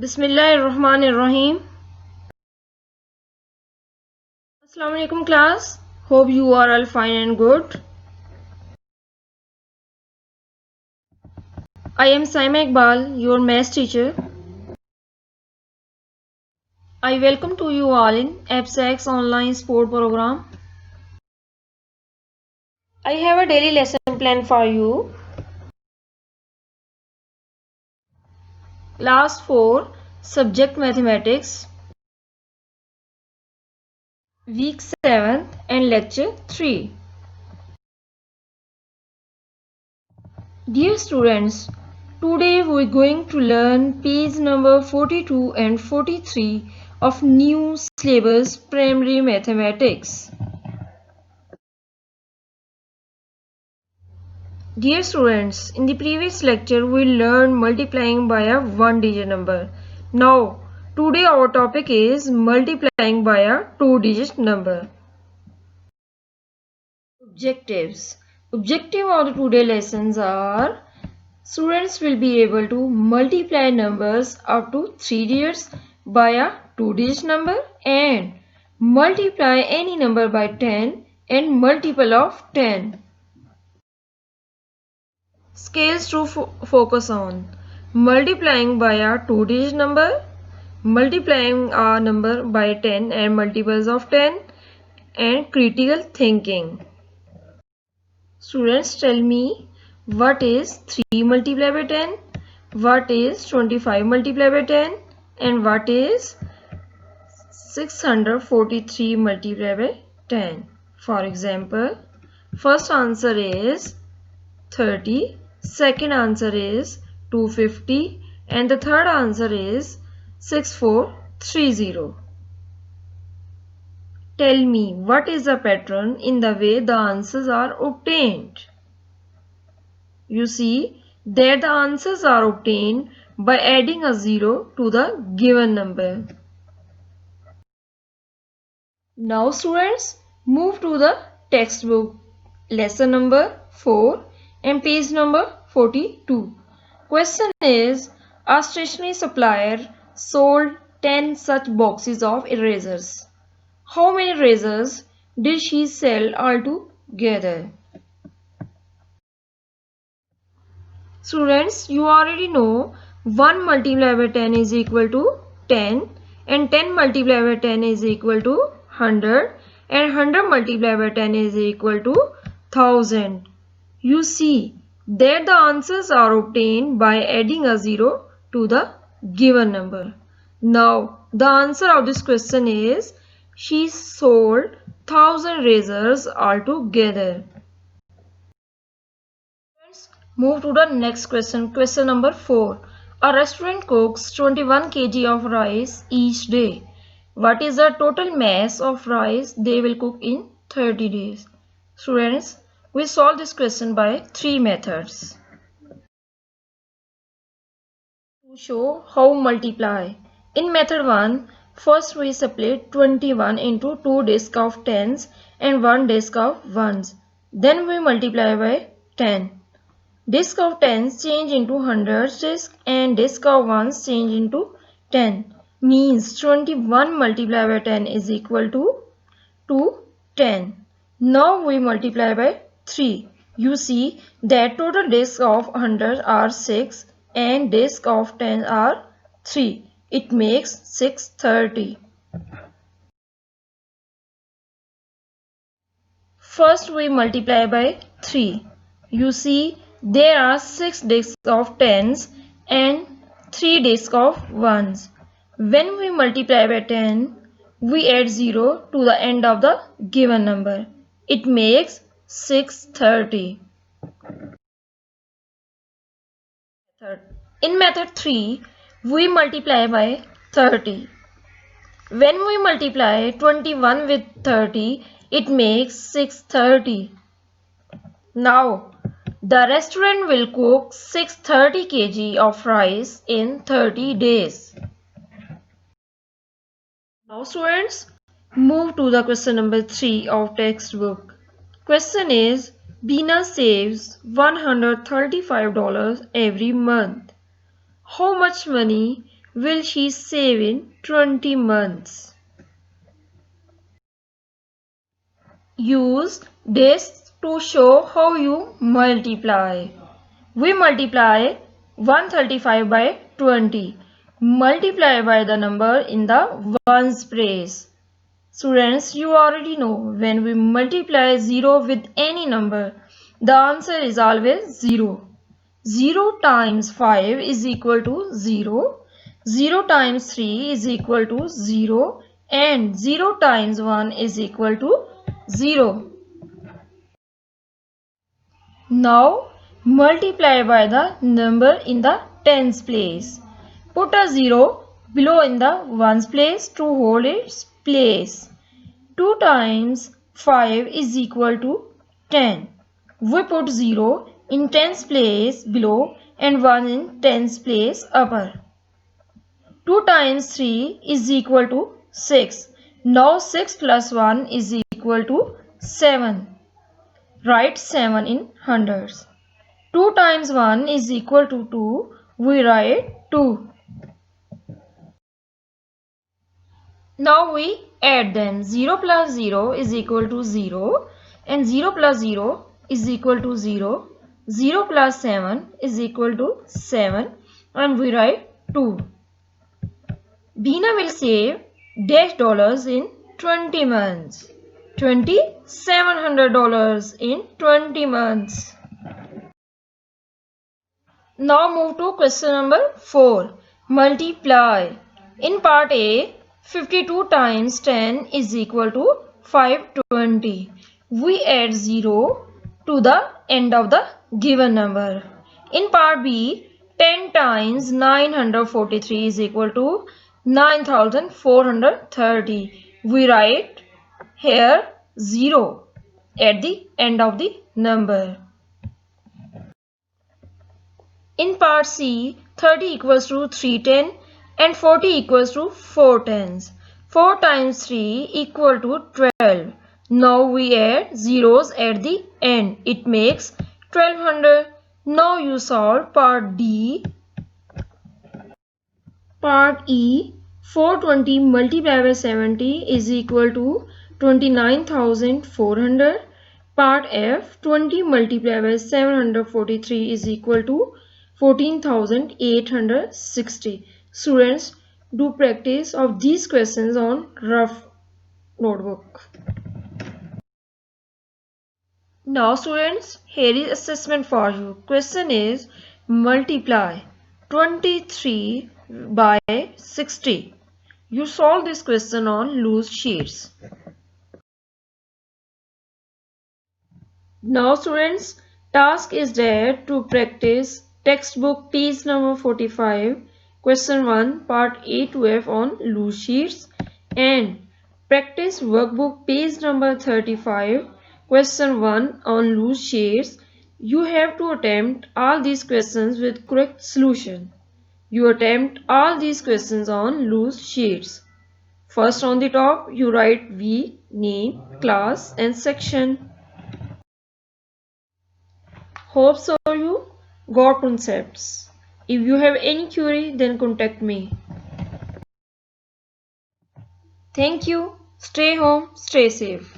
Bismillahirrahmanirrahim. Assalamu alaikum class. Hope you are all fine and good. I am Saima Iqbal, your maths teacher. I welcome to you all in AppSax online sport program. I have a daily lesson plan for you. Class 4, Subject Mathematics, Week 7 and Lecture 3. Dear students, today we are going to learn page number 42 and 43 of new syllabus Primary Mathematics. Dear students, in the previous lecture we learned multiplying by a one-digit number. Now, today our topic is multiplying by a two-digit number. Objectives. Objective of the today lessons are: students will be able to multiply numbers up to 3 digits by a two-digit number and multiply any number by 10 and multiple of 10. Scales to focus on: multiplying by a two-digit number, multiplying a number by 10 and multiples of 10, and critical thinking. Students, tell me, what is 3 multiplied by 10, what is 25 multiplied by 10, and what is 643 multiplied by 10. For example, first answer is 30, second answer is 250, and the third answer is 6430. Tell me, what is the pattern in the way the answers are obtained? You see that the answers are obtained by adding a 0 to the given number. Now students, move to the textbook, lesson number 4 and page number 42. Question is, a stationery supplier sold 10 such boxes of erasers. How many erasers did she sell altogether? Students, you already know 1 multiplied by 10 is equal to 10 and 10 multiplied by 10 is equal to 100 and 100 multiplied by 10 is equal to 1000. You see that the answers are obtained by adding a 0 to the given number. Now, the answer of this question is, she sold 1000 razors altogether. Move to the next question. Question number 4. A restaurant cooks 21 kg of rice each day. What is the total mass of rice they will cook in 30 days? Students, we solve this question by 3 methods. To show how multiply. In method 1, first we split 21 into 2 discs of tens and 1 disc of ones. Then we multiply by 10. Disc of tens change into hundreds disc and disc of ones change into 10. Means 21 multiplied by 10 is equal to 10. Now we multiply by 3. You see that total discs of 100 are 6 and discs of 10 are 3. It makes 630. First we multiply by 3. You see there are 6 discs of tens and 3 discs of ones. When we multiply by 10, we add 0 to the end of the given number. It makes 630. In method 3, we multiply by 30. When we multiply 21 with 30, it makes 630. Now, the restaurant will cook 630 kg of rice in 30 days. Now students, move to the question number 3 of textbook. Question is, Bina saves $135 every month. How much money will she save in 20 months? Use days to show how you multiply. We multiply 135 by 20. Multiply by the number in the ones place. Students, you already know when we multiply 0 with any number, the answer is always 0. 0 times 5 is equal to 0. 0 times 3 is equal to 0. And 0 times 1 is equal to 0. Now multiply by the number in the tens place. Put a 0 below in the ones place to hold its place. 2 times 5 is equal to 10. We put 0 in tens place below and 1 in tens place upper. 2 times 3 is equal to 6. Now 6 plus 1 is equal to 7. Write 7 in hundreds. 2 times 1 is equal to 2. We write 2. Now we add them. 0 plus 0 is equal to 0 and 0 plus 0 is equal to 0. 0 plus 7 is equal to 7 and we write 2. Beena will save dash dollars in 20 months. $2,700 in 20 months. Now move to question number 4. Multiply. In part A, 52 times 10 is equal to 520. We add 0 to the end of the given number. In part B, 10 times 943 is equal to 9430. We write here 0 at the end of the number. In part C, 30 equals to 310 and 40 equals to 4 tens. 4 times 3 equal to 12. Now we add zeros at the end. It makes 1200. Now you solve part D. Part E, 420 multiplied by 70 is equal to 29,400. Part F, 20 multiplied by 743 is equal to 14,860. Students, do practice of these questions on rough notebook. Now students, here is assessment for you. Question is multiply 23 by 60. You solve this question on loose sheets. Now students, task is there to practice textbook page number 45, question 1, part A to F on loose sheets, and practice workbook page number 35, question 1 on loose sheets. You have to attempt all these questions with correct solution. You attempt all these questions on loose sheets. First on the top, you write V, name, class and section. Hope so you got concepts. If you have any query, then contact me. Thank you. Stay home, stay safe.